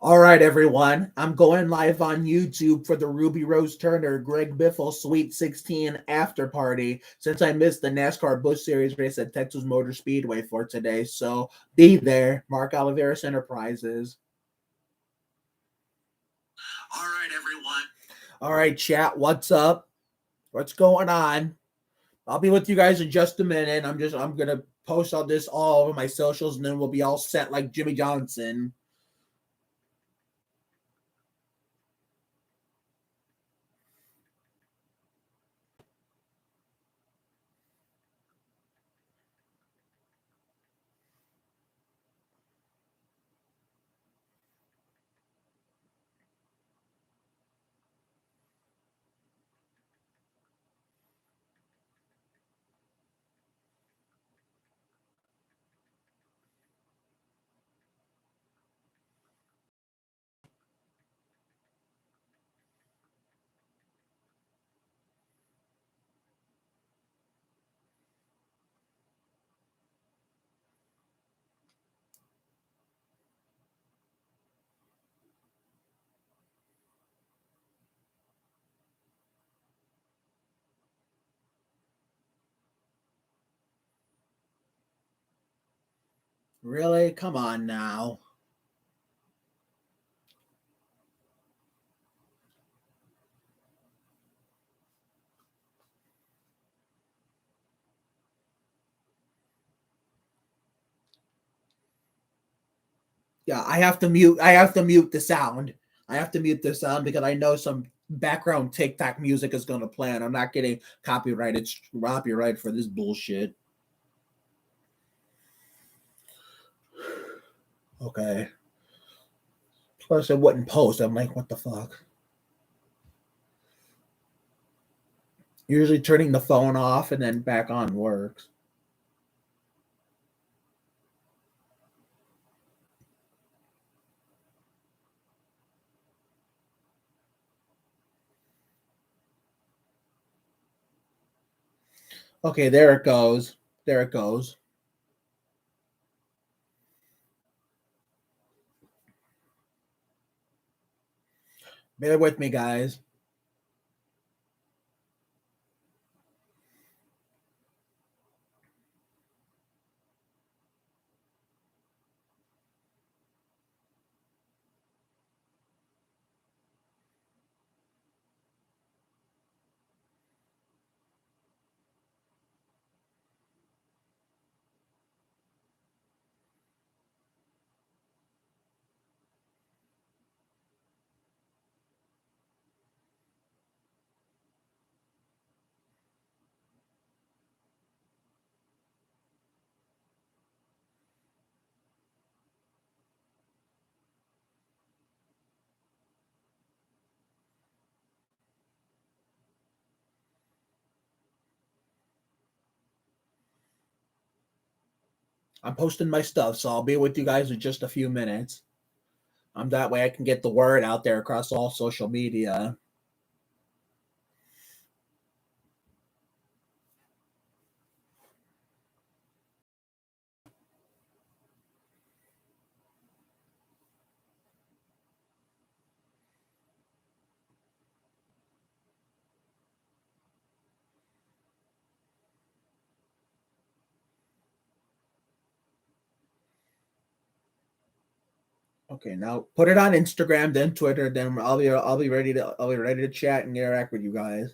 All right, everyone. I'm going live on YouTube for the Ruby Rose Turner Greg Biffle Sweet 16 after party since I missed the NASCAR Busch Series race at Texas Motor Speedway for today. So be there. Mark Oliveris Enterprises. All right, everyone. All right, chat. What's up? What's going on? I'll be with you guys in just a minute. I'm gonna post all this all over my socials, and then we'll be all set like Jimmy Johnson. Really? Come on now. Yeah, I have to mute the sound. I have to mute the sound because I know some background TikTok music is gonna play and I'm not getting copyright for this bullshit. Okay. Plus it wouldn't post. I'm like, what the fuck? Usually turning the phone off and then back on works. Okay, there it goes. There it goes. Bear with me, guys. I'm posting my stuff, so I'll be with you guys in just a few minutes. That way I can get the word out there across all social media. Okay, now put it on Instagram, then Twitter, then I'll be ready to chat and interact with you guys.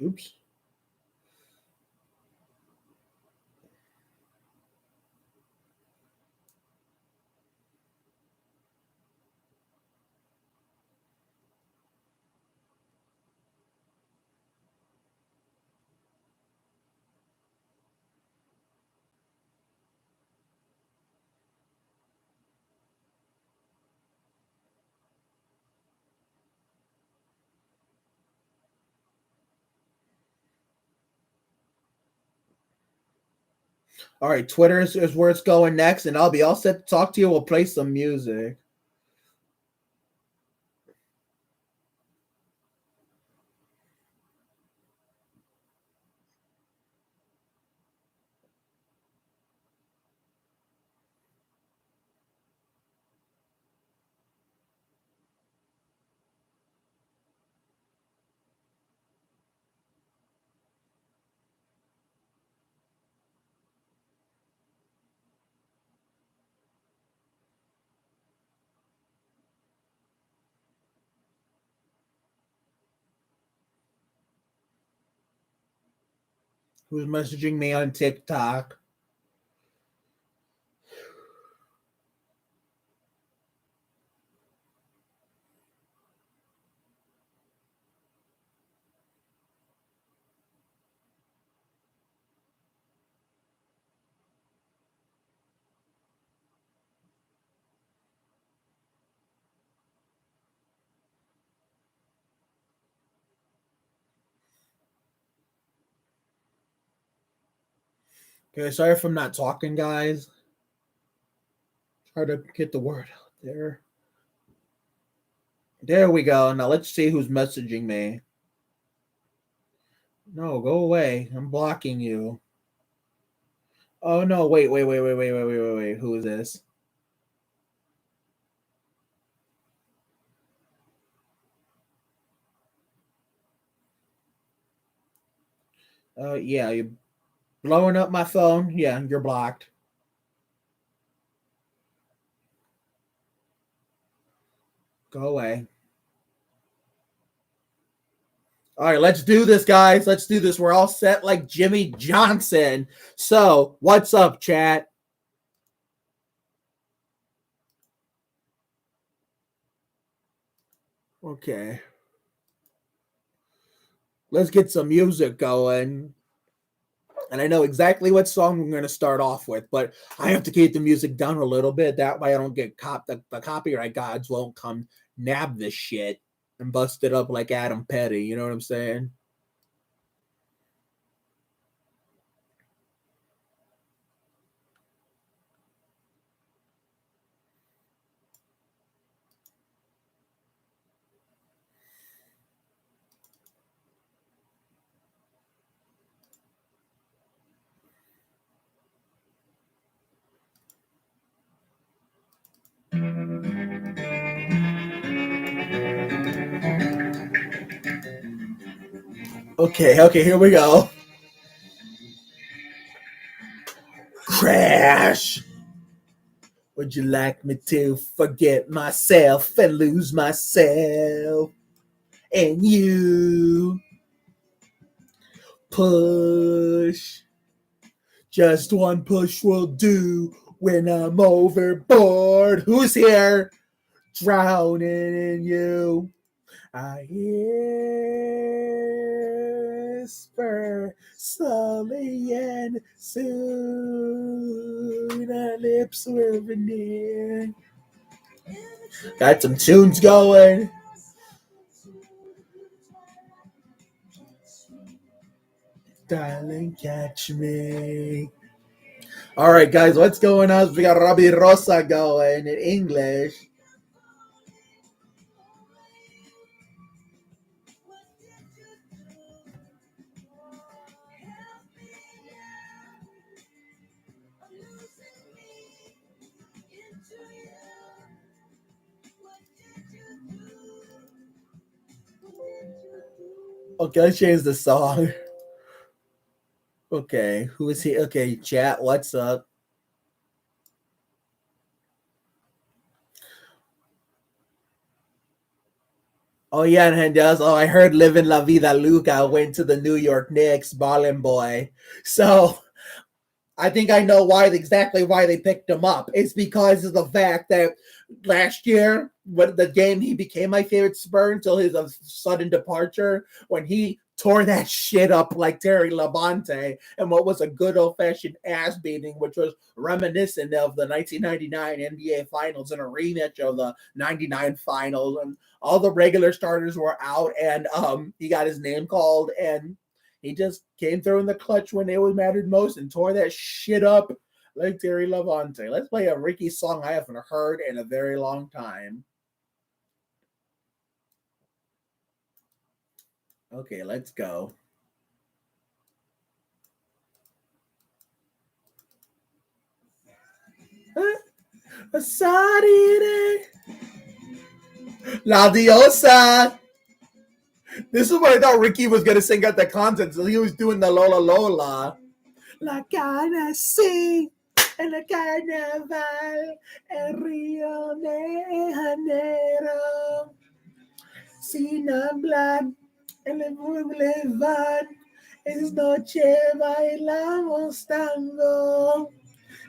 Oops. All right, Twitter is where it's going next, and I'll be all set to talk to you. We'll play some music. Who's messaging me on TikTok? Okay, sorry if I'm not talking, guys. Try to get the word out there. There we go. Now let's see who's messaging me. No, go away. I'm blocking you. Oh no, wait. Who is this? Yeah, you're blowing up my phone. Yeah, you're blocked. Go away. All right, let's do this, guys. Let's do this. We're all set like Jimmy Johnson. So, what's up, chat? Okay. Let's get some music going. And I know exactly what song I'm going to start off with, but I have to keep the music down a little bit. That way I don't get the copyright gods won't come nab this shit and bust it up like Adam Petty. You know what I'm saying? Okay, here we go. Crash. Would you like me to forget myself and lose myself? And you push. Just one push will do when I'm overboard. Who's here? Drowning in you. I whisper slowly and soon our lips will be near. Got some tunes going. Darling, catch me. All right, guys, what's going on? We got Robbie Rosa going in English. Okay, let's change the song. Okay, who is he? Okay, chat, what's up? Oh yeah, and Hendes. Oh, I heard "Living La Vida Luca" went to the New York Knicks, ballin' boy. So I think I know exactly why they picked him up. It's because of the fact that last year, when the game he became my favorite Spur until his sudden departure, when he tore that shit up like Terry Labonte and what was a good old-fashioned ass beating, which was reminiscent of the 1999 NBA Finals and a rematch of the 99 Finals. And all the regular starters were out, and he got his name called, and He just came through in the clutch when it was mattered most and tore that shit up like Terry Levante. Let's play a Ricky song I haven't heard in a very long time. Okay, let's go. Sarire. La Diosa. This is what I thought Ricky was gonna sing at the concert, so he was doing the Lola Lola. La gana sí en la carnaval en Río de Janeiro. Sin hablar en el boulevard, es noche bailamos tango.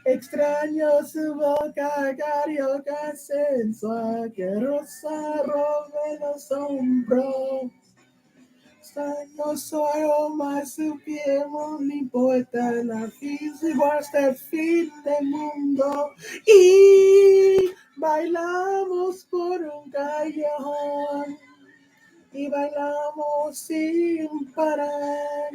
Extraño su boca carioca sensual que rosa rompe los hombros. Extraño su aroma, su piel, no le importa la física hasta el fin del mundo. Y bailamos por un callejón y bailamos sin parar.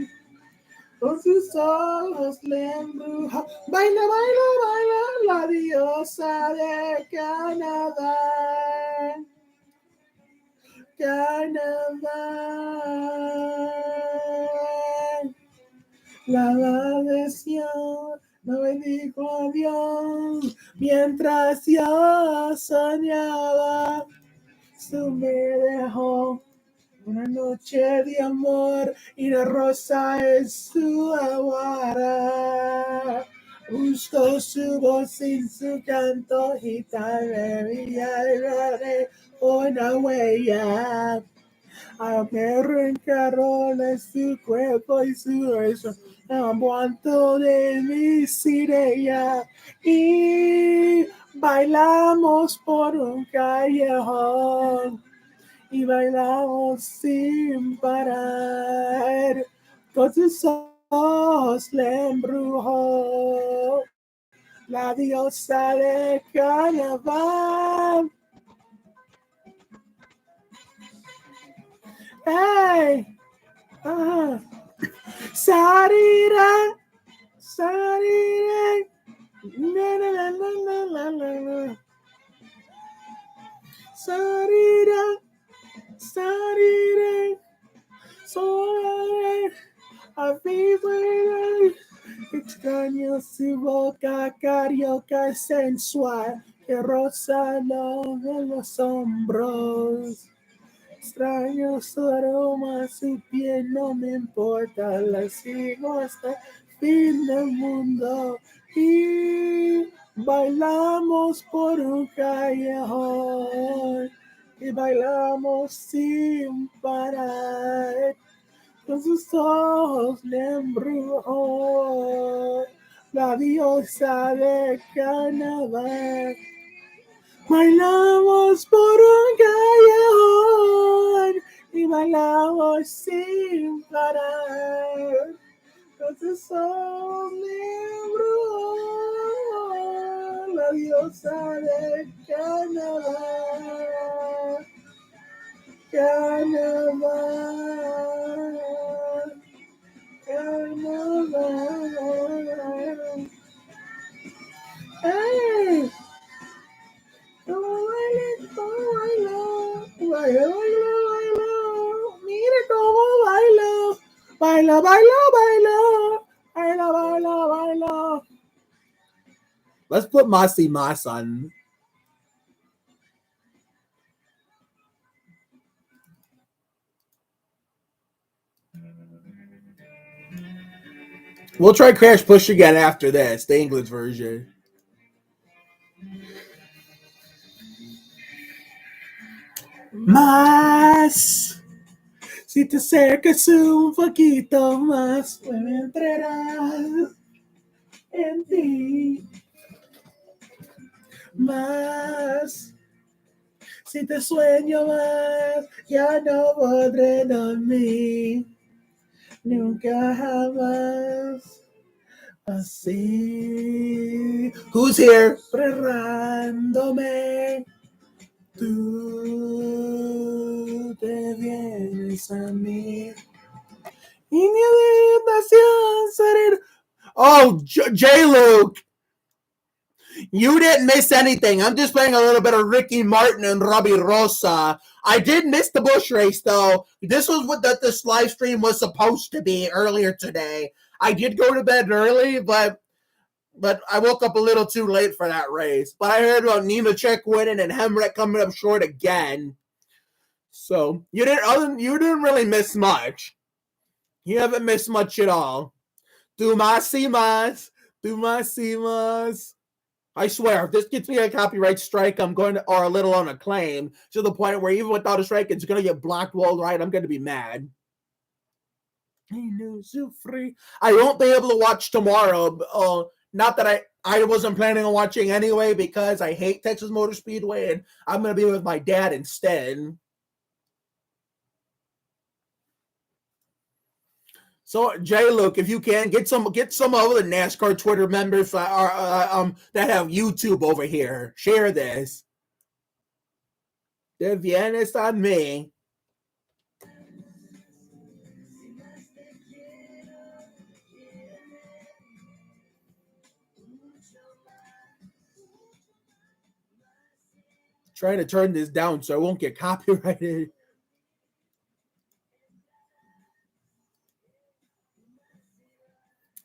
Con sus ojos le embruja. Baila, baila, baila la diosa de Canadá. Carnaval. La maldición no me dijo adiós mientras yo soñaba. Su me dejó. Una noche de amor y la rosa es su aguara. Busco su voz y su canto y tal vez una huella. Me reencarona su cuerpo y su beso. Aguanto de mi sirena y bailamos por un callejón. Y bailamos sin parar, con sus ojos le embrujó la diosa de carnaval. ¡Hey! ¡Ah! ¡Sarira! ¡Sarira! ¡La, la, la, la, la, la, la! ¡Sarira! Sarire, Sorare, Avivere, extraño su boca carioca sensual que roza de los hombros. Extraño su aroma, su piel, no me importa, la sigo hasta el fin del mundo. Y bailamos por un callejón. Y bailamos sin parar, con sus ojos le embrujó la diosa de carnaval. Bailamos por un callejón y bailamos sin parar, con sus ojos le embrujó la diosa de carnaval. Carnaval, carnaval. ¡Hey! ¿Cómo baila? ¿Cómo baila? Baila, baila, baila. Mire cómo baila. Baila, baila, baila. Baila, baila, baila. Let's put Masi Mas on. We'll try Crash Push again after this, the English version. Más, si te acercas un poquito más, me entrarás en ti. Más, si te sueño más, ya no podré dormir. Nunca jamás. Así. Who's here? Cerrándome. Tú te vienes a mí. Y me Oh, J. Luke, you didn't miss anything. I'm just playing a little bit of Ricky Martin and Robbie Rosa. I did miss the Busch race, though. This was what this live stream was supposed to be earlier today. I did go to bed early, but I woke up a little too late for that race. But I heard about Nemechek winning and Hemrick coming up short again. So you didn't really miss much. You haven't missed much at all. Dumas. I swear, if this gets me a copyright strike, I'm going to, or a little on a claim, to the point where even without a strike, it's going to get blocked worldwide. I'm going to be mad. I won't be able to watch tomorrow. Not that I wasn't planning on watching anyway, because I hate Texas Motor Speedway, and I'm going to be with my dad instead. So, J. Luke, if you can get some of the NASCAR Twitter members that have YouTube over here, share this. The Vienna's on me. Trying to turn this down so I won't get copyrighted.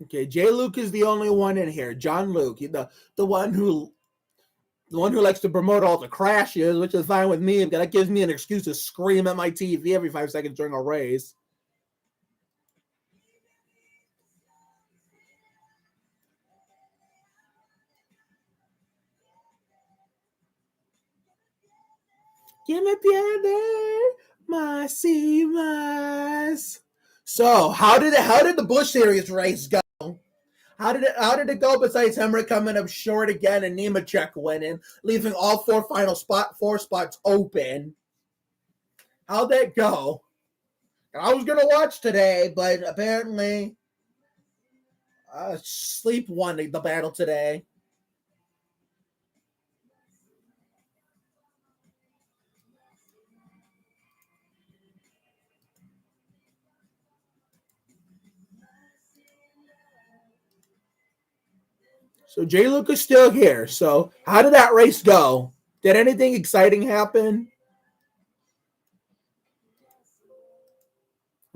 Okay, J. Luke is the only one in here. John Luke, the one who likes to promote all the crashes, which is fine with me. That gives me an excuse to scream at my TV every 5 seconds during a race. Que me pierde más y más. So, how did the Busch Series race go? How did it go besides Hemrick coming up short again and Nemechek winning, leaving all four spots open? How'd that go? I was gonna watch today, but apparently sleep won the battle today. So J. Luke is still here. So how did that race go? Did anything exciting happen?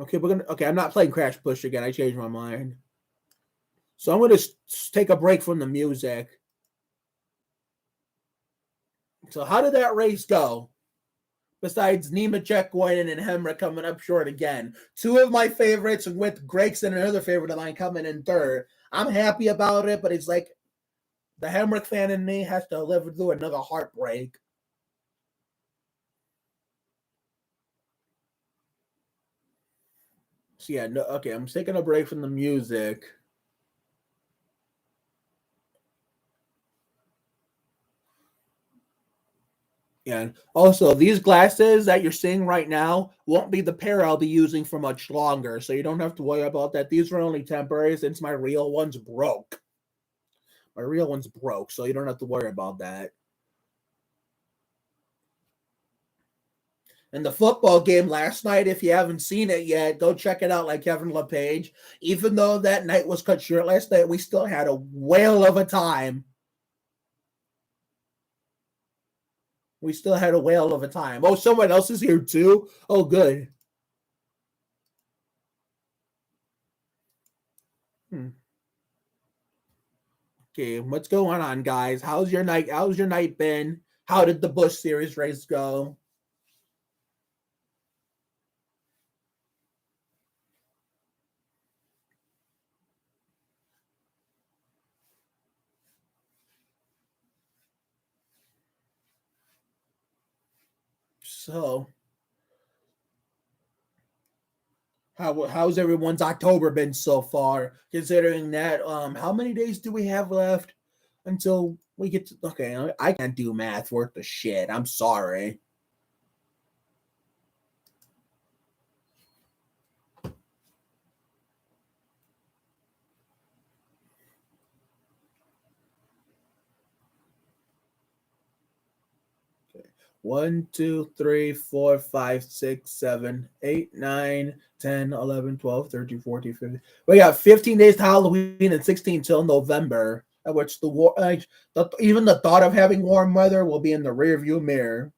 Okay, I'm not playing Crash Push again. I changed my mind. So I'm gonna take a break from the music. So how did that race go? Besides Nemechek winning and Hemrick coming up short again. Two of my favorites, with Gregson, another favorite of mine, coming in third. I'm happy about it, but it's like the Hemrick fan in me has to live through another heartbreak. So yeah, no, okay, I'm taking a break from the music. And also, these glasses that you're seeing right now won't be the pair I'll be using for much longer, so you don't have to worry about that. These are only temporary since my real one's broke. My real one's broke, so you don't have to worry about that. And the football game last night, if you haven't seen it yet, go check it out like Kevin LePage. Even though that night was cut short last night, we still had a whale of a time. We still had a whale of a time. Oh, someone else is here too? Oh, good. Okay, what's going on, guys? How's your night? How's your night been? How did the Busch Series race go? So, how's everyone's October been so far? Considering that, how many days do we have left until we get to? Okay, I can't do math worth the shit. I'm sorry. 1, 2, 3, 4, 5, 6, 7, 8, 9, 10, 11, 12, 13, 14, 15. We got 15 days to Halloween and 16 till November, at which even the thought of having warm weather will be in the rearview mirror.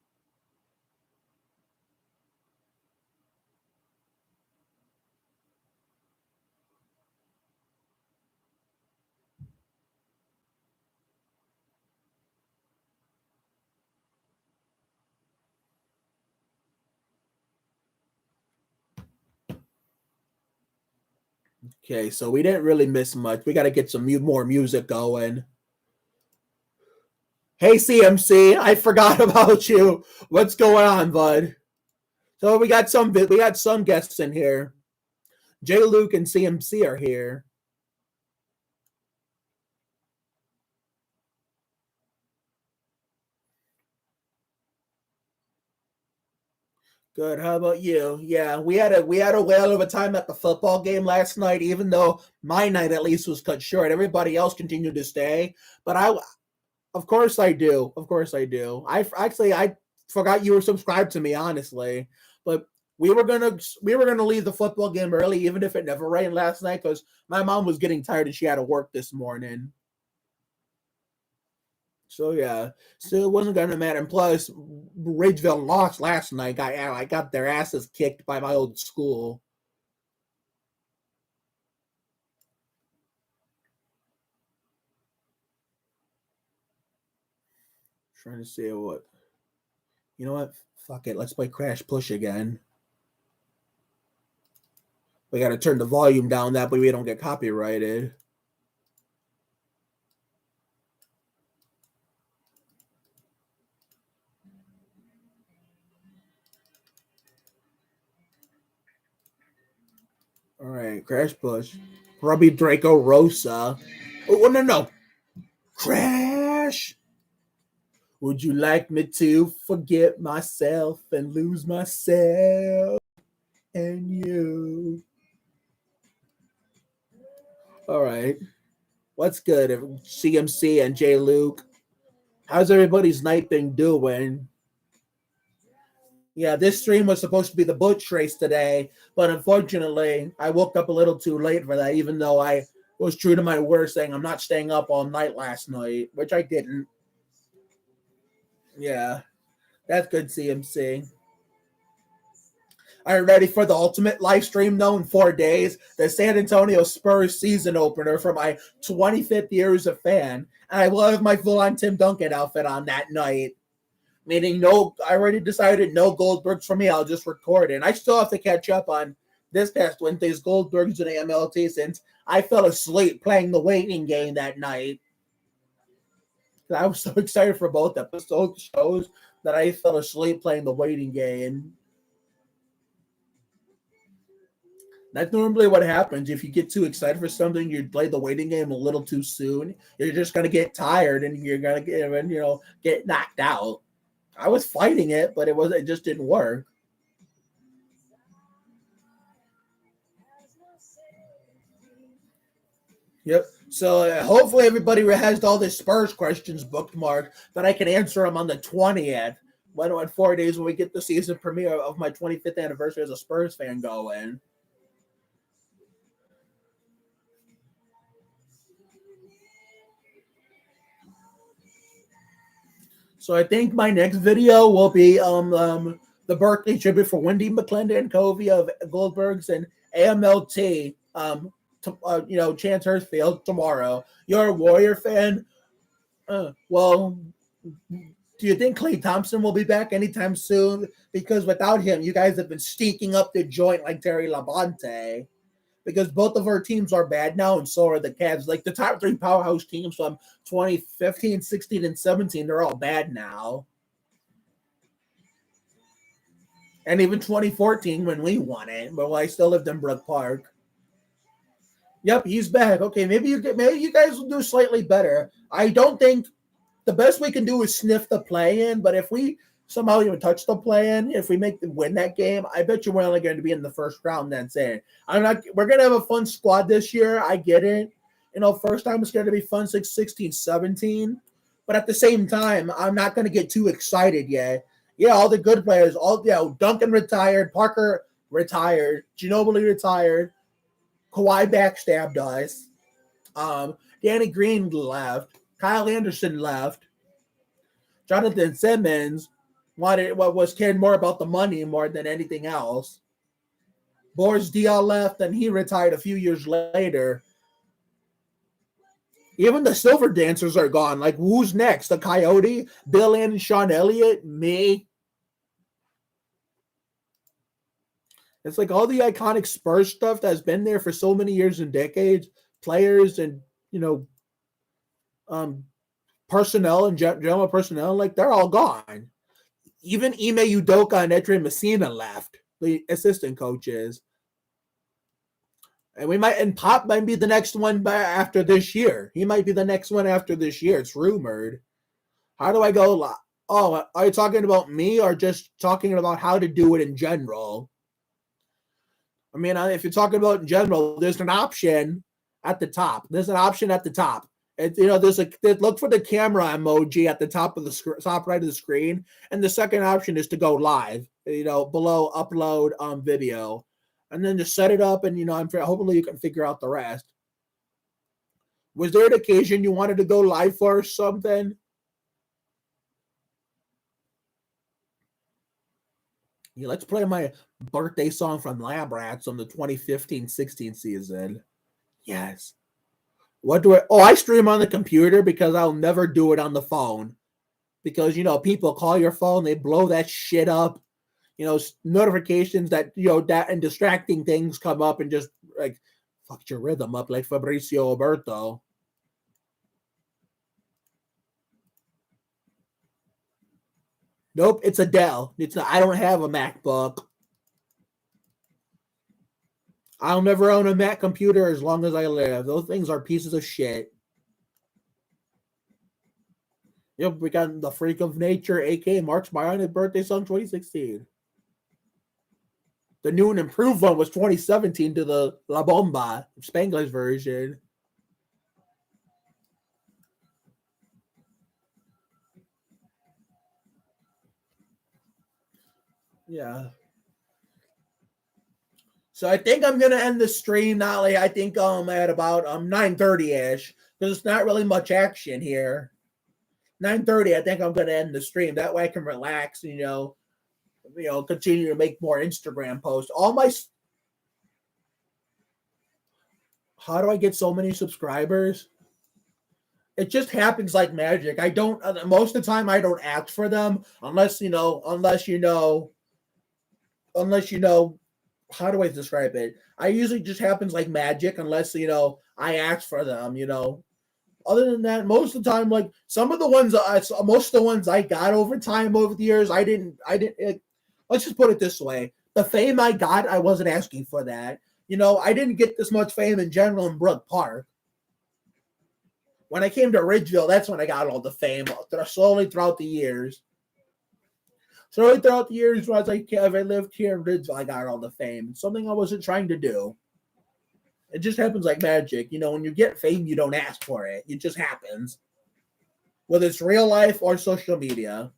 Okay, so we didn't really miss much. We got to get some more music going. Hey CMC, I forgot about you. What's going on, bud? So we got some guests in here. J. Luke and CMC are here. Good. How about you? Yeah, we had a whale of a time at the football game last night. Even though my night at least was cut short, everybody else continued to stay. But of course, I do. Of course, I do. I forgot you were subscribed to me, honestly. But we were gonna leave the football game early, even if it never rained last night, because my mom was getting tired and she had to work this morning. So yeah, still it wasn't gonna matter. And plus, Ridgeville lost last night. I got their asses kicked by my old school. Trying to see what. You know what? Fuck it. Let's play Crash Push again. We got to turn the volume down. That way we don't get copyrighted. All right, Crash Push. Robbie Draco Rosa. Oh, no. Crash! Would you like me to forget myself and lose myself and you? All right. What's good? CMC and J. Luke. How's everybody's night been doing? Yeah, this stream was supposed to be the Butch race today, but unfortunately, I woke up a little too late for that, even though I was true to my word saying I'm not staying up all night last night, which I didn't. Yeah, that's good, CMC. Are you ready for the ultimate live stream, though, in 4 days? The San Antonio Spurs season opener for my 25th year as a fan. And I will have my full-on Tim Duncan outfit on that night. Meaning I already decided no Goldbergs for me. I'll just record it. And I still have to catch up on this past Wednesday's Goldbergs and AMLT since I fell asleep playing the waiting game that night. I was so excited for both episode shows that I fell asleep playing the waiting game. That's normally what happens. If you get too excited for something, you play the waiting game a little too soon. You're just gonna get tired and you're gonna get knocked out. I was fighting it, but it just didn't work. Yep. So hopefully everybody has all the Spurs questions bookmarked that I can answer them on the 20th. In 4 days when we get the season premiere of my 25th anniversary as a Spurs fan going. So I think my next video will be the birthday tribute for Wendi McLendon-Covey of Goldbergs and AMLT. Chance Hurstfield tomorrow. You're a Warrior fan. Well, do you think Klay Thompson will be back anytime soon? Because without him, you guys have been stinking up the joint like Terry Labonte. Because both of our teams are bad now, and so are the Cavs. Like the top three powerhouse teams from 2015, 16, and 17, they're all bad now. And even 2014 when we won it, but I still lived in Brook Park. Yep, he's back. Okay, maybe you guys will do slightly better. I don't think the best we can do is sniff the play-in, but if we somehow even touch the play-in, if we win that game, I bet you we're only going to be in the first round. That's it. We're going to have a fun squad this year. I get it. First time it's going to be fun 16, 17. But at the same time, I'm not going to get too excited yet. Yeah, all the good players. All Duncan retired, Parker retired, Ginobili retired, Kawhi backstabbed us. Danny Green left. Kyle Anderson left. Jonathan Simmons was cared more about the money more than anything else. Boris Diaw left, and he retired a few years later. Even the Silver Dancers are gone. Like, who's next? The Coyote, Bill and Sean Elliott, me. It's like all the iconic Spurs stuff that's been there for so many years and decades, players and um, personnel and general personnel, like they're all gone. Even Ime Udoka and Edrin Messina left, the assistant coaches. And Pop might be the next one after this year. He might be the next one after this year. It's rumored. How do I go? Oh, are you talking about me or just talking about how to do it in general? I mean, if you're talking about in general, there's an option at the top. There's an option at the top. Look for the camera emoji at the top of the top right of the screen, and the second option is to go live. Below upload video, and then just set it up, and hopefully you can figure out the rest. Was there an occasion you wanted to go live for something? Yeah, let's play my birthday song from Lab Rats on the 2015-16 season. Yes. What do I? Oh, I stream on the computer because I'll never do it on the phone. Because people call your phone, they blow that shit up. Notifications that that and distracting things come up and just like fuck your rhythm up, like Fabrizio Oberto. Nope, it's a Dell. I don't have a MacBook. I'll never own a Mac computer as long as I live. Those things are pieces of shit. Yep, we got the Freak of Nature, aka Mark's Bionic Birthday Song 2016. The new and improved one was 2017 to the La Bomba, Spanglish version. Yeah. So I think I'm gonna end the stream now. I think at about 9:30ish because it's not really much action here. 9:30, I think I'm gonna end the stream. That way I can relax. Continue to make more Instagram posts. How do I get so many subscribers? It just happens like magic. I don't most of the time I don't ask for them unless how do I describe it? I usually just happens like magic unless I ask for them. Other than that, most of the time, like most of the ones I got over time over the years, I didn't. Let's just put it this way: the fame I got, I wasn't asking for that. I didn't get this much fame in general in Brook Park. When I came to Ridgeville, that's when I got all the fame. Slowly throughout the years. Slowly throughout the years, as I lived here in Ridgeville, I got all the fame. Something I wasn't trying to do. It just happens like magic. When you get fame, you don't ask for it. It just happens. Whether it's real life or social media.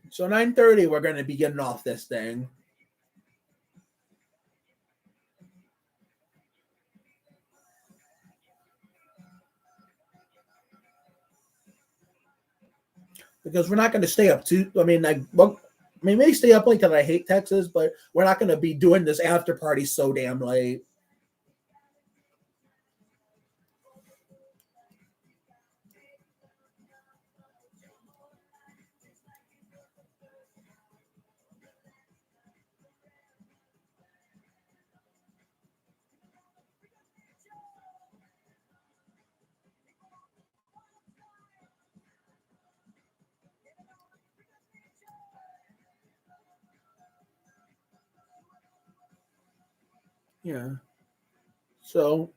So 9:30, we're going to be getting off this thing. Because we're not going to stay up too. Maybe stay up late because I hate Texas, but we're not going to be doing this after party so damn late. Yeah. So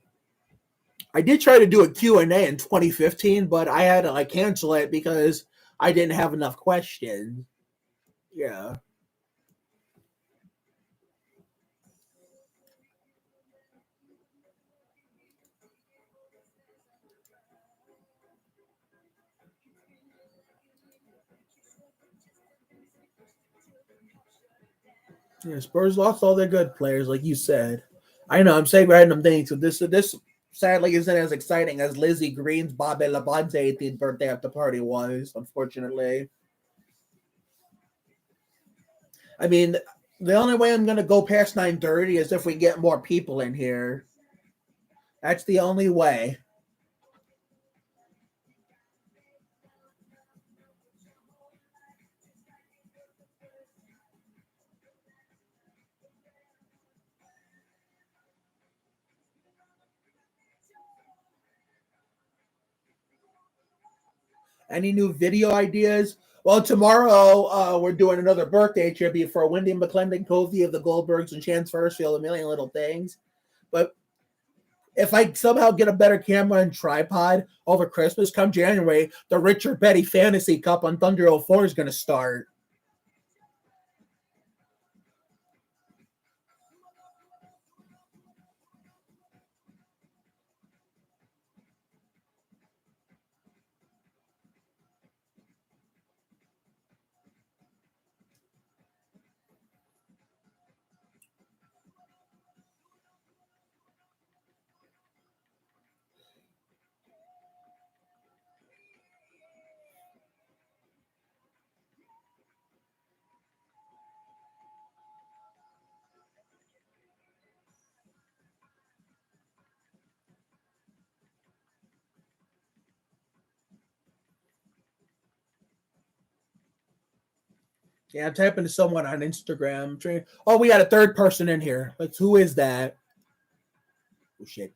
I did try to do a Q&A in 2015, but I had to cancel it because I didn't have enough questions. Yeah. Yeah, Spurs lost all their good players, like you said. I know I'm saying random things, so this sadly isn't as exciting as Lizzie Green's Bobby Labonte 18th birthday after party was, unfortunately. I mean, the only way I'm gonna go past 9:30 is if we get more people in here. That's the only way. Any new video ideas? Well, tomorrow we're doing another birthday tribute for Wendi McLendon-Covey of the Goldbergs and Chance Hurstfield, a million little things. But if I somehow get a better camera and tripod over Christmas, come January, the Richard Petty Fantasy Cup on Thunder 04 is going to start. Yeah, I'm typing to someone on Instagram. Oh, we got a third person in here. Who is that? Oh, shit.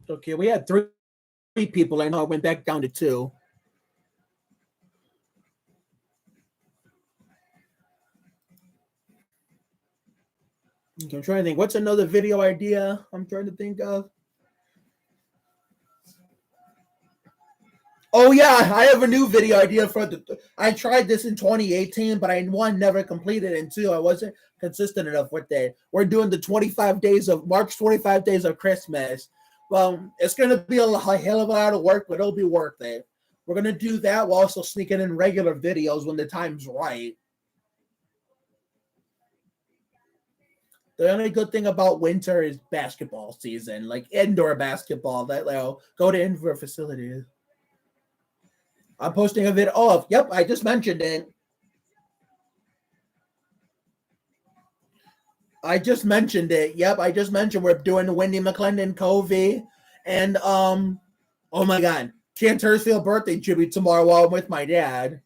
Okay, we had three people. I know I went back down to two. Okay, I'm trying to think. What's another video idea I'm trying to think of? Oh yeah, I have a new video idea for the. I tried this in 2018, but I one never completed, and two I wasn't consistent enough with it. We're doing the 25 days of March 25 days of Christmas. Well, it's gonna be a hell of a lot of work, but it'll be worth it. We're gonna do that while also sneaking in regular videos when the time's right. The only good thing about winter is basketball season, like indoor basketball. That go to indoor facilities. I'm posting a video. Oh, yep, I just mentioned it. I just mentioned it. Yep, I just mentioned we're doing the Wendi McLendon-Covey and oh my god, Chance Hurstfield birthday tribute tomorrow while I'm with my dad.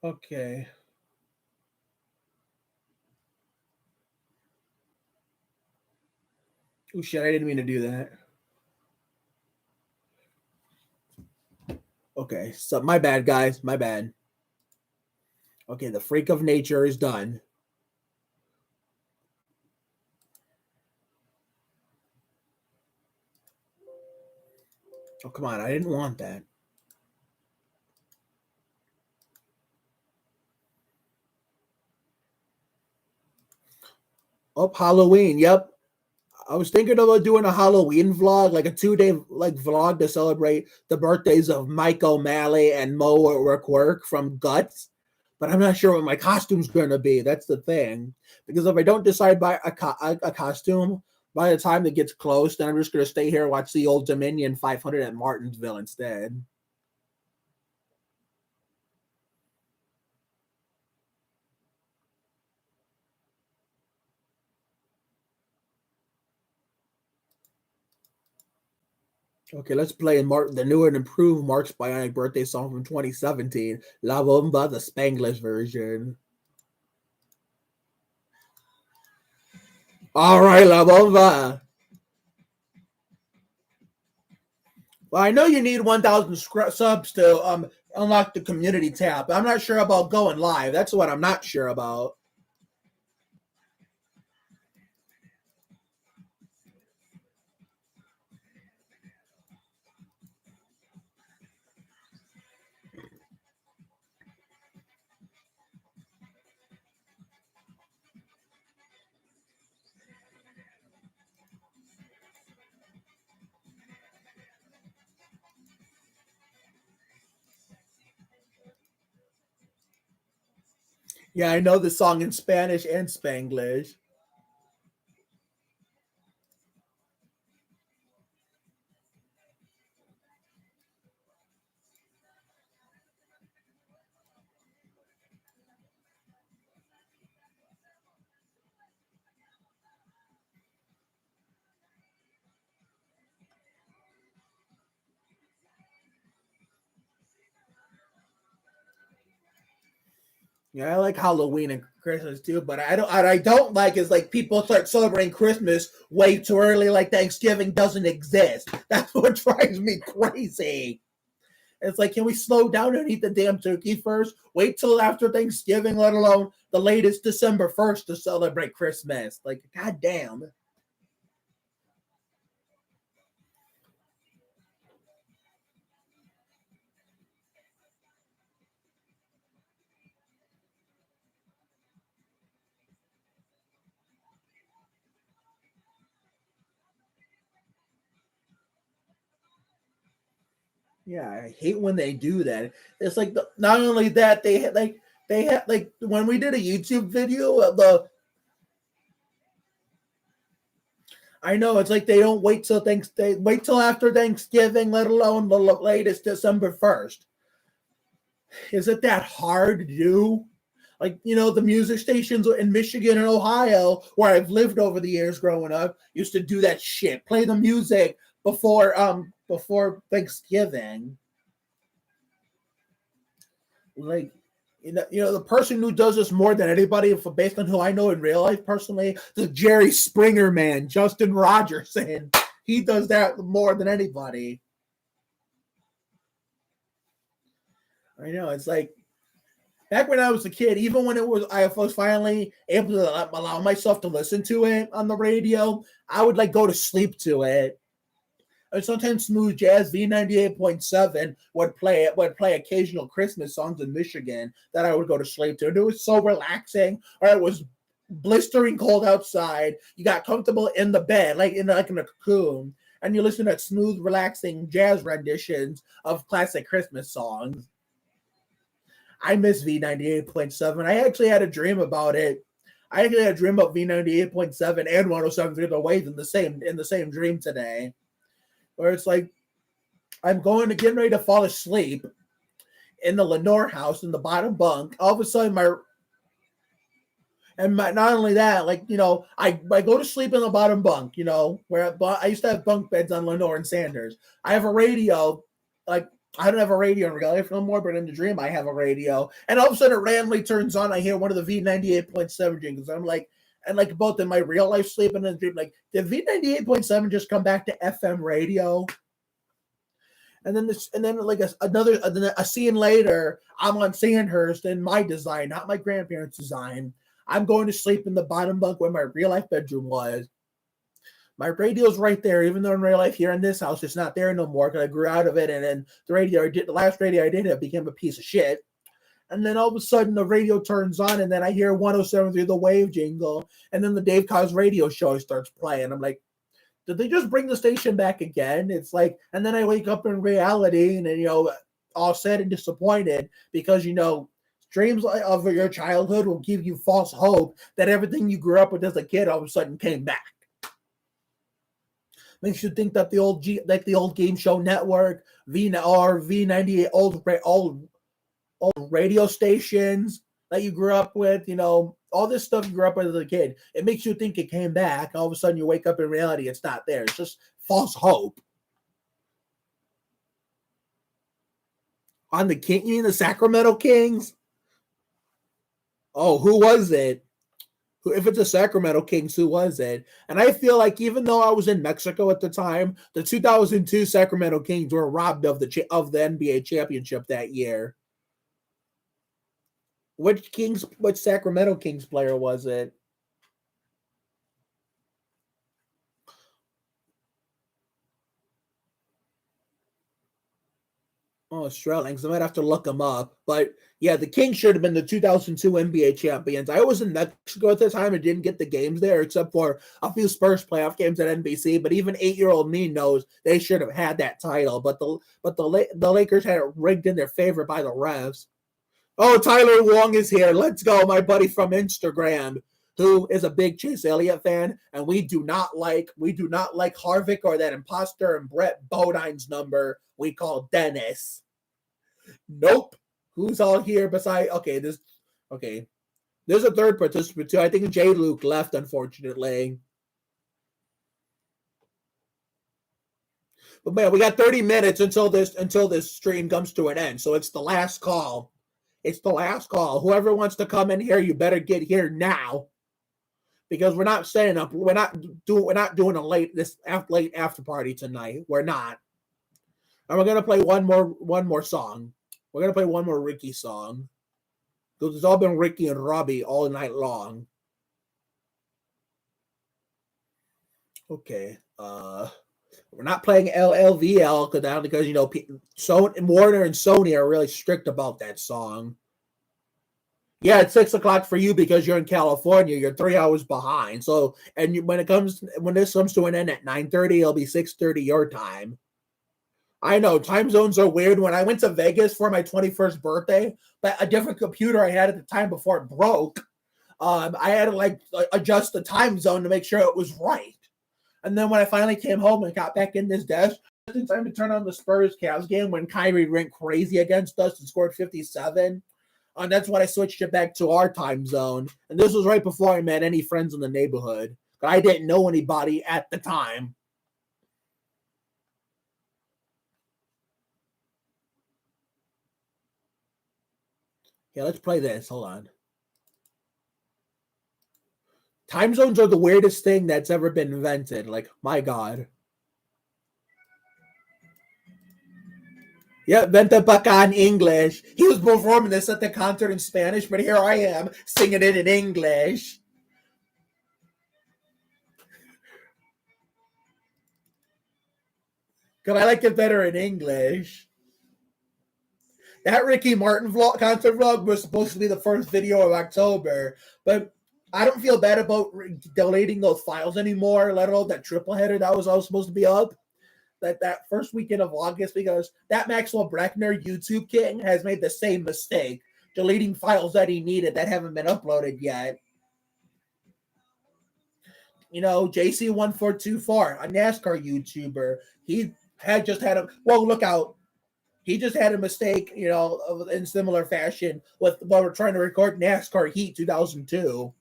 Okay. Oh shit, I didn't mean to do that. Okay, so my bad, guys. My bad. Okay, the freak of nature is done. Oh, come on. I didn't want that. Oh, Halloween. Yep. I was thinking about doing a Halloween vlog, like a 2-day like vlog to celebrate the birthdays of Mike O'Malley and Mo Work from Guts. But I'm not sure what my costume's going to be. That's the thing. Because if I don't decide by a costume, by the time it gets close, then I'm just going to stay here and watch the Old Dominion 500 at Martinsville instead. Okay, let's play the new and improved Mark's Bionic birthday song from 2017, La Bomba, the Spanglish version. All right, La Bomba. Well, I know you need 1,000 subs to unlock the community tab. I'm not sure about going live. That's what I'm not sure about. Yeah, I know the song in Spanish and Spanglish. Yeah, I like Halloween and Christmas too, but I don't like is like people start celebrating Christmas way too early, like Thanksgiving doesn't exist. That's what drives me crazy. It's like, can we slow down and eat the damn turkey first? Wait till after Thanksgiving, let alone the latest December 1st to celebrate Christmas. Like, goddamn. Yeah, I hate when they do that. It's like not only that they had like when we did a YouTube video of the I know it's like they don't wait till they wait till after Thanksgiving, let alone the latest December 1st. Is it that hard to do? Like, the music stations in Michigan and Ohio, where I've lived over the years growing up, used to do that shit. Play the music before Thanksgiving. Like, the person who does this more than anybody, based on who I know in real life personally, the Jerry Springer man, Justin Rogerson. He does that more than anybody. I know. It's like back when I was a kid, even when I was finally able to allow myself to listen to it on the radio, I would like go to sleep to it. And sometimes smooth jazz V98.7 would play occasional Christmas songs in Michigan that I would go to sleep to. And it was so relaxing. Or it was blistering cold outside. You got comfortable in the bed, like in a cocoon, and you listen to smooth, relaxing jazz renditions of classic Christmas songs. I miss V98.7. I actually had a dream about it. I actually had a dream about V98.7 and 107 through the waves in the same dream today. Where it's like I'm getting ready to fall asleep in the Lenore house in the bottom bunk. All of a sudden not only that, I go to sleep in the bottom bunk, where I used to have bunk beds on Lenore and Sanders. I have a radio, like I don't have a radio in real life no more, but in the dream I have a radio. And all of a sudden it randomly turns on. I hear one of the V98.7 jingles. I'm like, and like both in my real life sleep and in the dream, like did V98.7 just come back to FM radio? And then like a scene later, I'm on Sandhurst in my design, not my grandparents' design. I'm going to sleep in the bottom bunk where my real life bedroom was. My radio's right there, even though in real life here in this house it's not there no more because I grew out of it, and then the last radio I did have became a piece of shit. And then all of a sudden the radio turns on, and then I hear 107 through the wave jingle, and then the Dave Cos radio show starts playing. I'm like, did they just bring the station back again? It's like, and then I wake up in reality, and then all sad and disappointed because dreams of your childhood will give you false hope that everything you grew up with as a kid all of a sudden came back. Makes you think that the old game show network, V98, old radio stations that you grew up with, all this stuff you grew up with as a kid, it makes you think it came back. All of a sudden you wake up in reality, it's not there. It's just false hope. On the King, you mean the Sacramento Kings? Oh, who was it? If it's the Sacramento Kings, who was it? And I feel like even though I was in Mexico at the time, the 2002 Sacramento Kings were robbed of the NBA championship that year. Which Sacramento Kings player was it? Oh, Australians. I might have to look them up. But yeah, the Kings should have been the 2002 NBA champions. I was in Mexico at the time and didn't get the games there, except for a few Spurs playoff games at NBC. But even 8-year-old me knows they should have had that title. But the Lakers had it rigged in their favor by the refs. Oh, Tyler Wong is here. Let's go, my buddy from Instagram, who is a big Chase Elliott fan, and we do not like Harvick or that imposter and Brett Bodine's number we call Dennis. Nope. Who's all here beside? There's a third participant too. I think J. Luke left, unfortunately. But man, we got 30 minutes until this stream comes to an end. So it's the last call. It's the last call. Whoever wants to come in here, you better get here now. Because we're not setting up. We're not doing a late after party tonight. We're not. And we're gonna play one more song. We're gonna play one more Ricky song. Because it's all been Ricky and Robbie all night long. Okay. We're not playing LLVL because Warner and Sony are really strict about that song. Yeah, it's 6:00 for you because you're in California. You're 3 hours behind. So, and when this comes to an end at 9:30, it'll be 6:30 your time. I know time zones are weird. When I went to Vegas for my 21st birthday, but a different computer I had at the time before it broke, I had to adjust the time zone to make sure it was right. And then when I finally came home and got back in this desk, just in time to turn on the Spurs-Cavs game when Kyrie went crazy against us and scored 57. And that's when I switched it back to our time zone. And this was right before I met any friends in the neighborhood. But I didn't know anybody at the time. Yeah, let's play this. Hold on. Time zones are the weirdest thing that's ever been invented. Like, my God. Yeah, Vente pa acá in English. He was performing this at the concert in Spanish, but here I am singing it in English. Because I like it better in English. That Ricky Martin concert vlog was supposed to be the first video of October, but I don't feel bad about deleting those files anymore, let alone that triple header that was all supposed to be up. That first weekend of August, because that Maxwell Breckner YouTube king has made the same mistake, deleting files that he needed that haven't been uploaded yet. JC1424, a NASCAR YouTuber, he had a look out. He just had a mistake, in similar fashion with while we're trying to record NASCAR Heat 2002.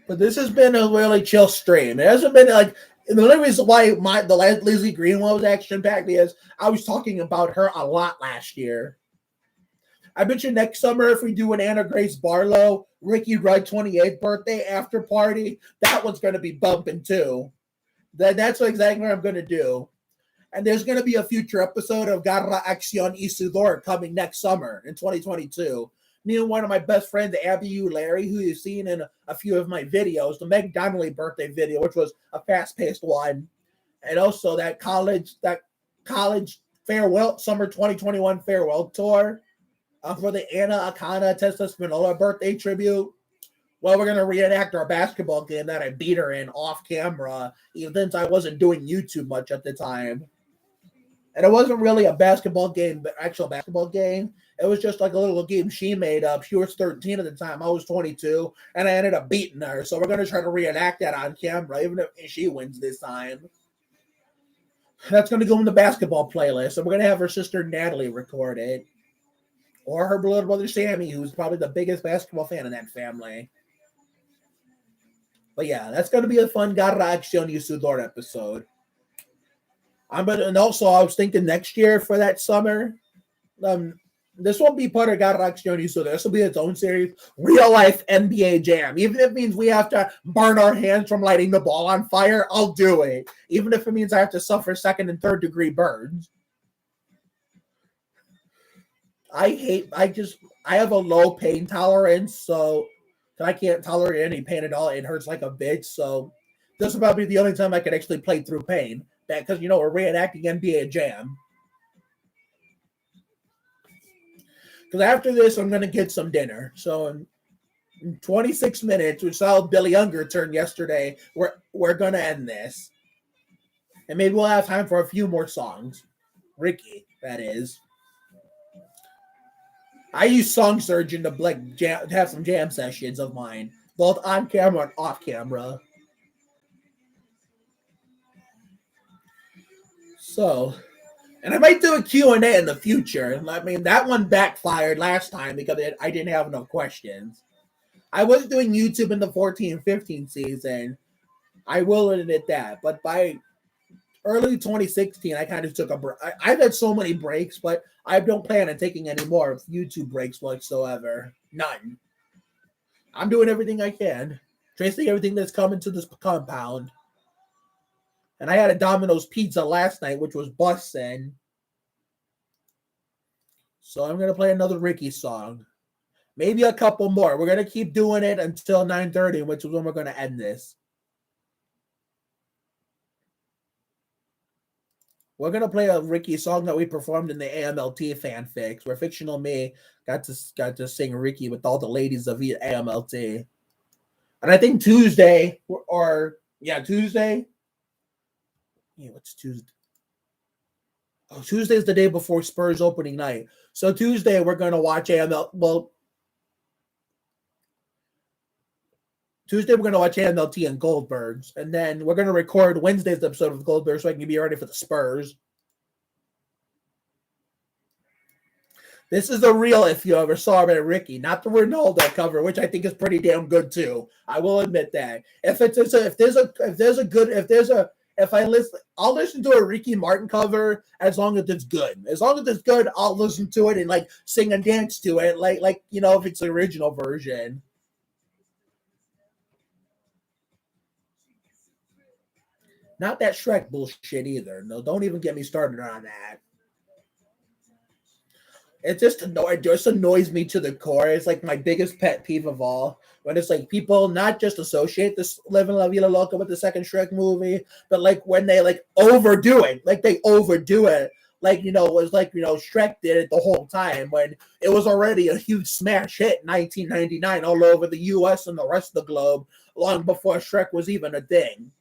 But this has been a really chill stream. It hasn't been like the only reason why the last Lizzie Green one was action packed is I was talking about her a lot last year. I bet you next summer if we do an Anna Grace Barlow, Ricky Rudd 28th birthday after party, that one's going to be bumping too. That's exactly what I'm going to do. And there's going to be a future episode of Garra Acción Isidor coming next summer in 2022. Me and one of my best friends, Abby Larry, who you've seen in a few of my videos, the Meg Donnelly birthday video, which was a fast-paced one, and also that college farewell, summer 2021 farewell tour for the Anna Akana Tessa Spinola birthday tribute. Well, we're going to reenact our basketball game that I beat her in off camera, even since I wasn't doing YouTube much at the time. And it wasn't really a basketball game, but actual basketball game. It was just like a little game she made up. She was 13 at the time. I was 22, and I ended up beating her. So we're going to try to reenact that on camera, even if she wins this time. That's going to go in the basketball playlist. And we're going to have her sister Natalie record it. Or her little brother Sammy, who's probably the biggest basketball fan in that family. But yeah, that's going to be a fun Garra Acción Isidor episode. And also, I was thinking next year for that summer, this won't be part of Garra Acción Isidor. This will be its own series, real life NBA Jam. Even if it means we have to burn our hands from lighting the ball on fire, I'll do it. Even if it means I have to suffer second and third degree burns. I have a low pain tolerance, so I can't tolerate any pain at all. It hurts like a bitch, so this will probably be the only time I can actually play through pain. Because, we're reenacting NBA Jam. Because after this, I'm going to get some dinner. So in 26 minutes, we saw Billy Unger turn yesterday, we're going to end this. And maybe we'll have time for a few more songs. Ricky, that is. I use Song Surgeon to have some jam sessions of mine, both on camera and off camera. So, and I might do a Q&A in the future. I mean, that one backfired last time because I didn't have enough questions. I was doing YouTube in the 14-15 season. I will admit that. But by early 2016, I kind of took a break. I've had so many breaks, but I don't plan on taking any more YouTube breaks whatsoever. None. I'm doing everything I can. Tracing everything that's coming to this compound. And I had a Domino's pizza last night, which was bussin'. So I'm going to play another Ricky song. Maybe a couple more. We're going to keep doing it until 9:30, which is when we're going to end this. We're going to play a Ricky song that we performed in the AMLT fanfics, where Fictional Me got to sing Ricky with all the ladies of AMLT. And I think Tuesday. Yeah, what's Tuesday? Oh, Tuesday's the day before Spurs opening night. So Tuesday we're going to watch AML. Well, Tuesday we're going to watch AMLT and Goldbergs. And then we're going to record Wednesday's episode of Goldbergs so I can be ready for the Spurs. This is the real if you ever saw it, Ricky, not the Ronaldo cover, which I think is pretty damn good too. I will admit that. I'll listen to a Ricky Martin cover as long as it's good. As long as it's good, I'll listen to it and sing and dance to it, if it's the original version. Not that Shrek bullshit either. No, don't even get me started on that. It just annoys me to the core. It's like my biggest pet peeve of all. When it's like people not just associate this Living La Vida Loca with the second Shrek movie, but when they overdo it. They overdo it. It was Shrek did it the whole time when it was already a huge smash hit in 1999 all over the US and the rest of the globe, long before Shrek was even a thing.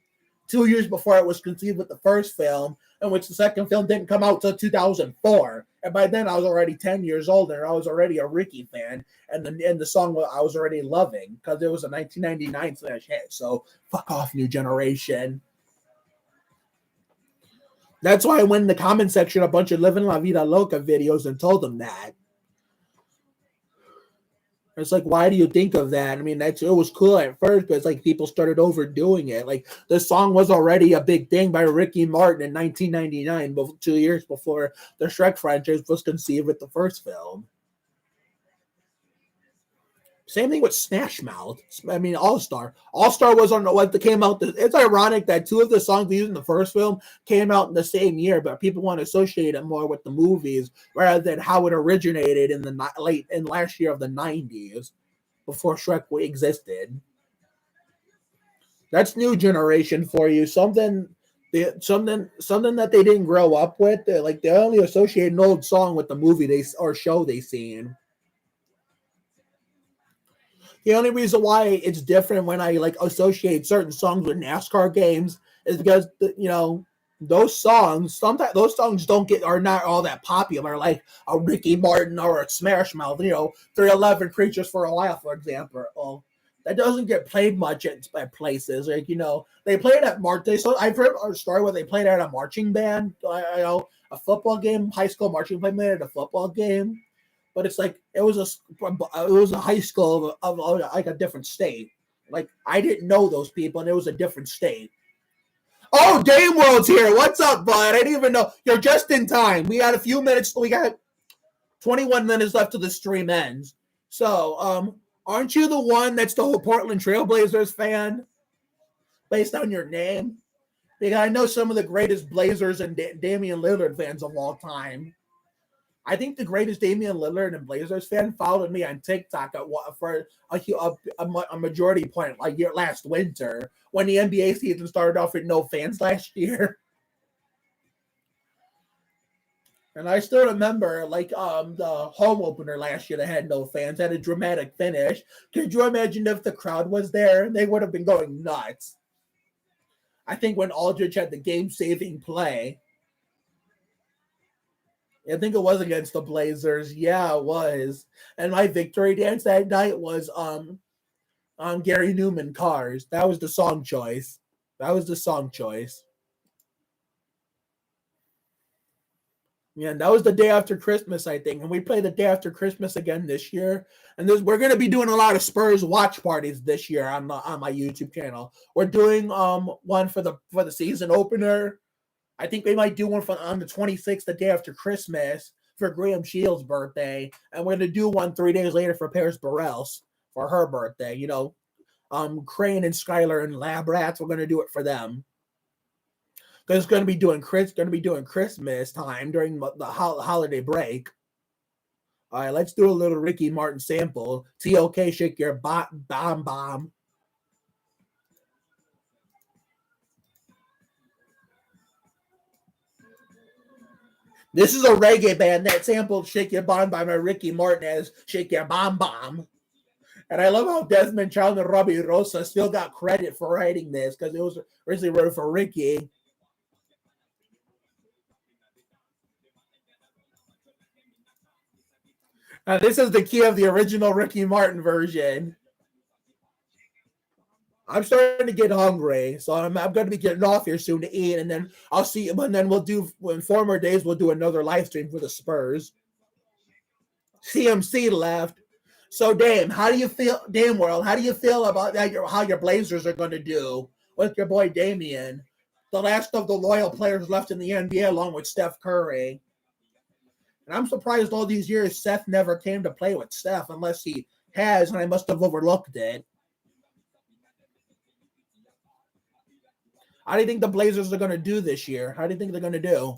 2 years before it was conceived with the first film, in which the second film didn't come out till 2004. And by then I was already 10 years old and I was already a Ricky fan. And the song I was already loving because it was a 1999 smash hit. So fuck off, new generation. That's why I went in the comment section a bunch of Living La Vida Loca videos and told them that. It's like, why do you think of that? I mean, it was cool at first, but it's like people started overdoing it. Like the song was already a big thing by Ricky Martin in 1999, 2 years before the Shrek franchise was conceived with the first film. Same thing with Smash Mouth. I mean, All Star. All Star was on what came out. It's ironic that two of the songs we used in the first film came out in the same year, but people want to associate it more with the movies rather than how it originated in the last year of the 90s before Shrek existed. That's new generation for you. Something that they didn't grow up with. They only associate an old song with the movie or show they seen. The only reason why it's different when I associate certain songs with NASCAR games is because those songs sometimes those songs are not all that popular, like a Ricky Martin or a Smash Mouth. 311 Creatures for a While, for example. Well, that doesn't get played much at places. They play it at I've heard a story where they played it at a marching band. A football game, high school marching band at a football game. But it's like it was a high school of like a different state. Like I didn't know those people, and it was a different state. Oh, Dame World's here. What's up, bud? I didn't even know. You're just in time. We got a few minutes. We got 21 minutes left till the stream ends. So, aren't you the one that's the whole Portland Trailblazers fan, based on your name? Because I know some of the greatest Blazers and Damian Lillard fans of all time. I think the greatest Damian Lillard and Blazers fan followed me on TikTok for a majority point last winter when the NBA season started off with no fans last year. And I still remember the home opener last year that had no fans, had a dramatic finish. Could you imagine if the crowd was there? They would have been going nuts. I think when Aldridge had the game-saving play, I think it was against the Blazers. Yeah, it was. And my victory dance that night was Gary Newman Cars. That was the song choice. Yeah, and that was the day after Christmas, I think. And we play the day after Christmas again this year. And we're gonna be doing a lot of Spurs watch parties this year on my YouTube channel. We're doing one for the season opener. I think we might do one on the 26th, the day after Christmas, for Graham Shields' birthday. And we're going to do one 3 days later for Paris Burrell's for her birthday. Crane and Skylar and Lab Rats, we're going to do it for them. Because it's going to be doing Christmas time during the holiday break. All right, let's do a little Ricky Martin sample. TOK, shake your bomb. This is a reggae band that sampled Shake Your Bomb by Ricky Martin as Shake Your Bomb. And I love how Desmond Child and Robbie Rosa still got credit for writing this because it was originally written for Ricky. This is the key of the original Ricky Martin version. I'm starting to get hungry, so I'm going to be getting off here soon to eat, and then I'll see. And then in 4 more days, we'll do another live stream for the Spurs. CMC left. So, Dame, how do you feel, Dame World? How do you feel about that? How your Blazers are going to do with your boy Damian, the last of the loyal players left in the NBA, along with Steph Curry? And I'm surprised all these years Seth never came to play with Steph, unless he has, and I must have overlooked it. How do you think the Blazers are going to do this year? How do you think they're going to do?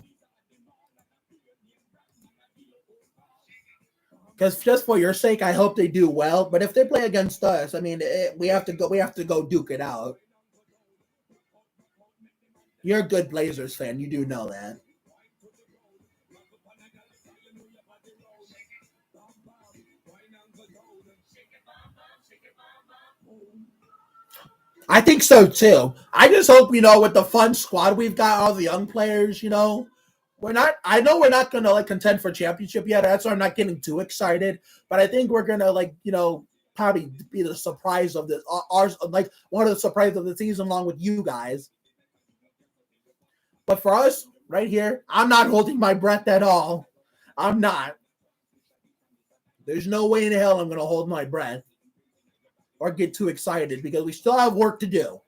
Because just for your sake, I hope they do well. But if they play against us, I mean, we have to go duke it out. You're a good Blazers fan. You do know that. I think so too. I just hope, with the fun squad we've got, all the young players, I know we're not gonna contend for championship yet. That's why I'm not getting too excited. But I think we're gonna probably be the surprise of the ours, one of the surprises of the season, along with you guys. But for us, right here, I'm not holding my breath at all. I'm not. There's no way in hell I'm going to hold my breath or get too excited because we still have work to do.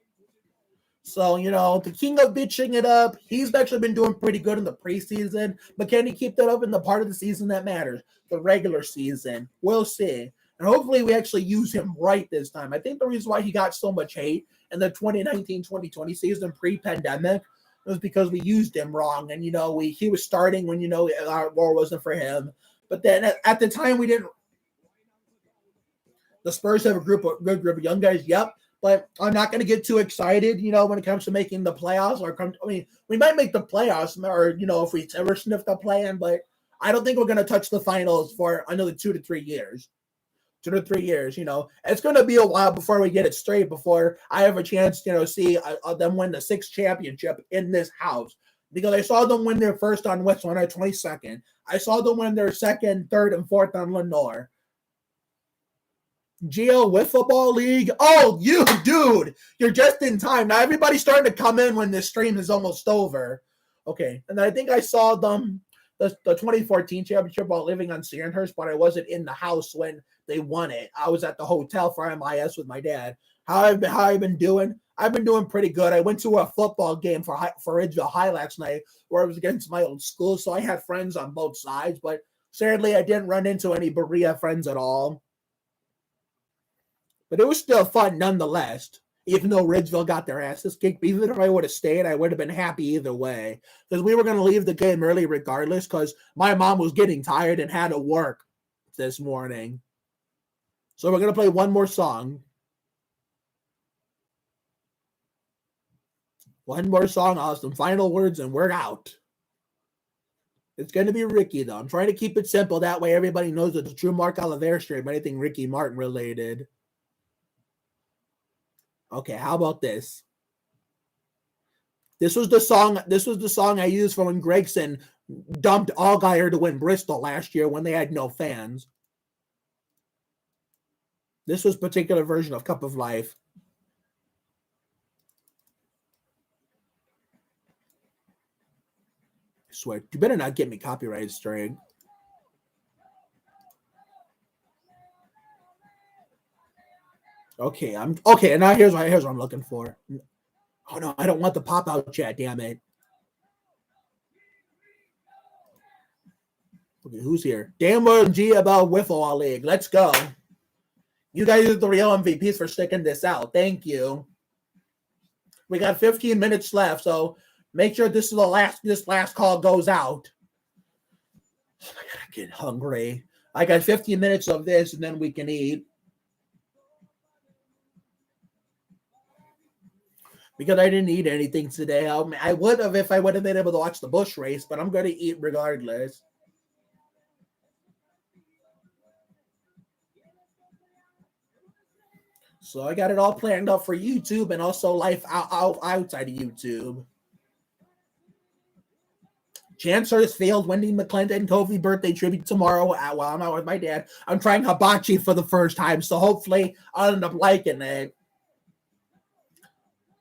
So, the king of bitching it up, he's actually been doing pretty good in the preseason, but can he keep that up in the part of the season that matters, the regular season? We'll see. And hopefully we actually use him right this time. I think the reason why he got so much hate in the 2019-2020 season pre-pandemic was because we used him wrong. And, he was starting when, our war wasn't for him. But then at the time we didn't. The Spurs have a good group of young guys, yep. But I'm not going to get too excited, when it comes to making the playoffs. We might make the playoffs, or, if we ever sniff the play-in, but I don't think we're going to touch the finals for another 2 to 3 years. 2 to 3 years, It's going to be a while before we get it straight, before I have a chance, see them win the 6th championship in this house. Because I saw them win their first on West on our 22nd. I saw them win their second, third, and fourth on Lenore. GL Wiffle Ball League. Oh, you dude, you're just in time. Now everybody's starting to come in when this stream is almost over. Okay, and I think I saw them the 2014 championship while living on Sandhurst, but I wasn't in the house when they won it. I was at the hotel for MIS with my dad. How I've been doing? I've been doing pretty good. I went to a football game for Ridgeville High last night where I was against my old school, so I had friends on both sides, but sadly I didn't run into any Berea friends at all. But it was still fun nonetheless, even though Ridgeville got their asses kicked. Even if I would have stayed, I would have been happy either way. Because we were going to leave the game early regardless, because my mom was getting tired and had to work this morning. So we're going to play one more song. One more song, I'll have some final words, and we're out. It's going to be Ricky, though. I'm trying to keep it simple. That way everybody knows it's a true Mark Oliveira stream, anything Ricky Martin related. Okay, how about this? This was the song I used for when Gregson dumped Allgaier to win Bristol last year when they had no fans. This was a particular version of Cup of Life. I swear, you better not get me copyrighted straight. Okay, and now here's what I'm looking for. Oh no, I don't want the pop-out chat, damn it. Okay, who's here? Dan G about Wiffle League. Let's go. You guys are the real MVPs for sticking this out. Thank you. We got 15 minutes left, so make sure this last call goes out. I gotta get hungry. I got 15 minutes of this, and then we can eat. Because I didn't eat anything today. I would have if I would have been able to watch the Bush race, but I'm going to eat regardless. So I got it all planned out for YouTube and also life outside of YouTube. Chance Hurstfield, Wendi McLendon-Covey birthday tribute tomorrow while I'm out with my dad. I'm trying hibachi for the first time, so hopefully I'll end up liking it.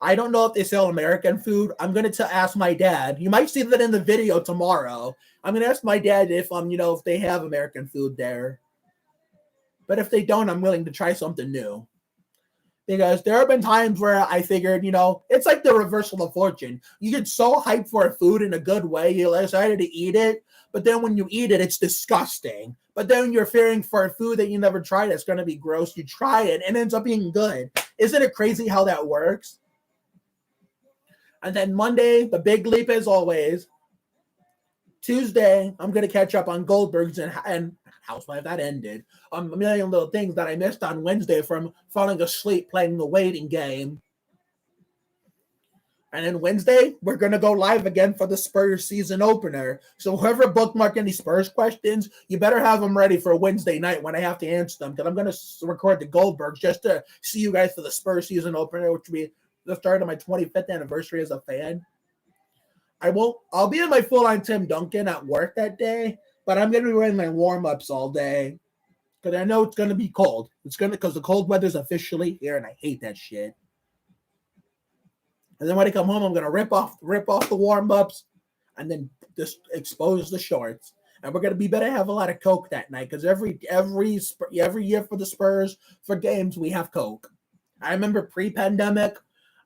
I don't know if they sell American food. I'm going to ask my dad. You might see that in the video tomorrow. I'm going to ask my dad if if they have American food there. But if they don't, I'm willing to try something new. Because there have been times where I figured, it's like the reversal of fortune. You get so hyped for a food in a good way, you're excited to eat it. But then when you eat it, it's disgusting. But then you're fearing for a food that you never tried that's going to be gross. You try it and it ends up being good. Isn't it crazy how that works? And then Monday, the big leap as always. Tuesday, I'm going to catch up on Goldbergs and Housewife. That ended. A million little things that I missed on Wednesday from falling asleep playing the waiting game. And then Wednesday, we're going to go live again for the Spurs season opener. So whoever bookmarked any Spurs questions, you better have them ready for Wednesday night when I have to answer them. Because I'm going to record the Goldbergs just to see you guys for the Spurs season opener, which will be the start of my 25th anniversary as a fan. I'll be in my full-on Tim Duncan at work that day, but I'm going to be wearing my warm-ups all day because I know it's going to be cold. Because the cold weather's officially here, and I hate that shit. And then when I come home, I'm going to rip off the warm-ups and then just expose the shorts. And we're gonna be better have a lot of Coke that night because every year for the Spurs for games we have Coke. I remember pre-pandemic,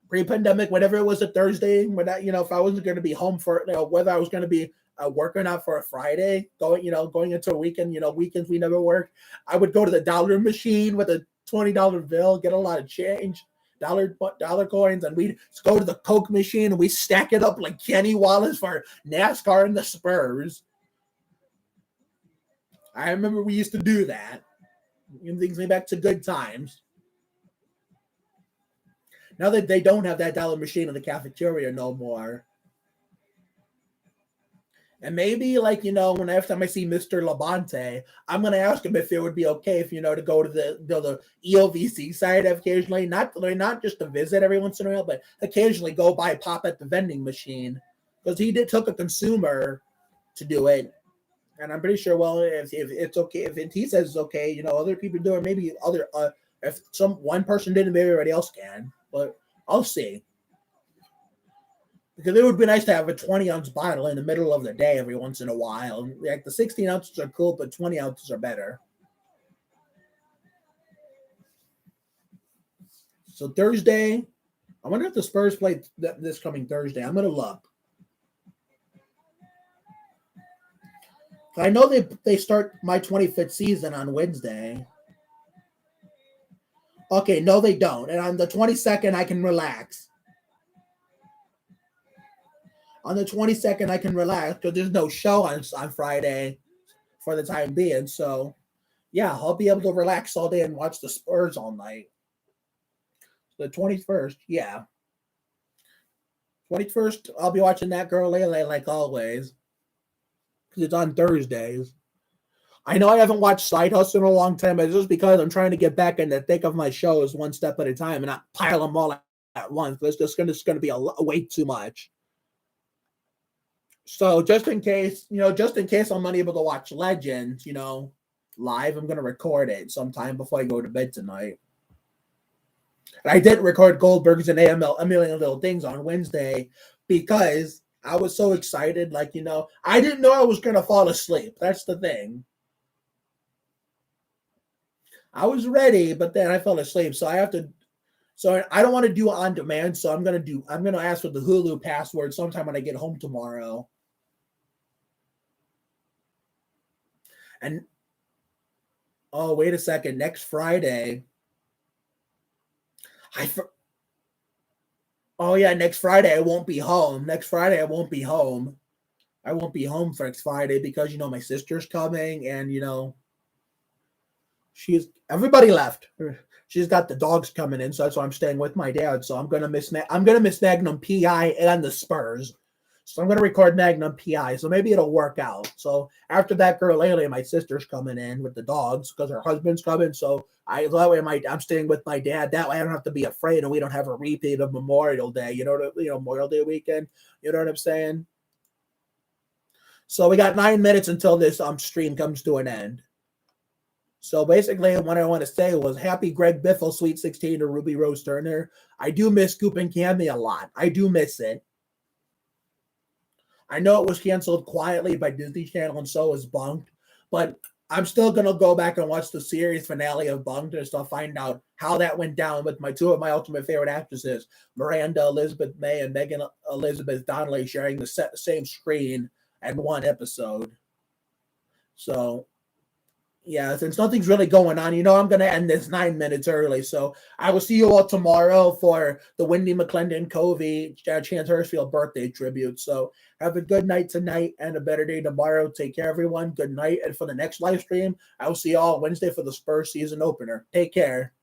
whenever it was a Thursday, when if I wasn't going to be home for whether I was going to be working out for a Friday, going into a weekend, weekends we never work, I would go to the dollar machine with a $20 bill, get a lot of change, dollar coins, and we'd go to the Coke machine and we stack it up like Kenny Wallace for NASCAR and the Spurs. I remember we used to do that. It brings me back to good times. Now that they don't have that dollar machine in the cafeteria no more. And maybe, when every time I see Mr. Labonte, I'm going to ask him if it would be okay if, to go to the EOVC site occasionally, not just to visit every once in a while, but occasionally go by, pop at the vending machine. Because he took a consumer to do it. And I'm pretty sure, well, if it's okay, if he says it's okay, other people do it, maybe if one person did it, maybe everybody else can. But I'll see. Because it would be nice to have a 20-ounce bottle in the middle of the day every once in a while. Like the 16 ounces are cool, but 20 ounces are better. So Thursday, I wonder if the Spurs play this coming Thursday. I'm going to look. I know they start my 25th season on Wednesday. Okay, no, they don't. And on the 22nd, I can relax. On the 22nd, I can relax because there's no show on Friday for the time being. So, yeah, I'll be able to relax all day and watch the Spurs all night. The 21st, yeah. 21st, I'll be watching That Girl Lele like always because it's on Thursdays. I know I haven't watched Side Hustle in a long time, but it's just because I'm trying to get back in the thick of my shows one step at a time and not pile them all at once. It's just going to be way too much. So just in case I'm unable to watch Legends, live, I'm going to record it sometime before I go to bed tonight. And I didn't record Goldbergs and A Million Little Things on Wednesday because I was so excited. I didn't know I was going to fall asleep. That's the thing. I was ready, but then I fell asleep. So I don't want to do it on demand. So I'm going to ask for the Hulu password sometime when I get home tomorrow. And oh, wait a second. Next Friday. Next Friday I won't be home. I won't be home for next Friday because my sister's coming and everybody left. She's got the dogs coming in, so that's why I'm staying with my dad. So I'm gonna miss Magnum PI and the Spurs. So I'm gonna record Magnum PI. So maybe it'll work out. So after That Girl Lately, my sister's coming in with the dogs because her husband's coming. So I'm staying with my dad. That way I don't have to be afraid, and we don't have a repeat of Memorial Day. Memorial Day weekend. You know what I'm saying? So we got 9 minutes until this stream comes to an end. So basically, what I want to say was happy Greg Biffle Sweet 16 to Ruby Rose Turner. I do miss Scoop and Cammy a lot. I do miss it. I know it was canceled quietly by Disney Channel and so is Bunked, but I'm still going to go back and watch the series finale of Bunked and stuff, find out how that went down with two of my ultimate favorite actresses, Miranda Elizabeth May and Megan Elizabeth Donnelly, sharing the same screen in one episode. So, yeah, since nothing's really going on, I'm going to end this 9 minutes early. So I will see you all tomorrow for the Wendi McLendon-Covey Chance Hurstfield birthday tribute. So have a good night tonight and a better day tomorrow. Take care, everyone. Good night. And for the next live stream, I will see you all Wednesday for the Spurs season opener. Take care.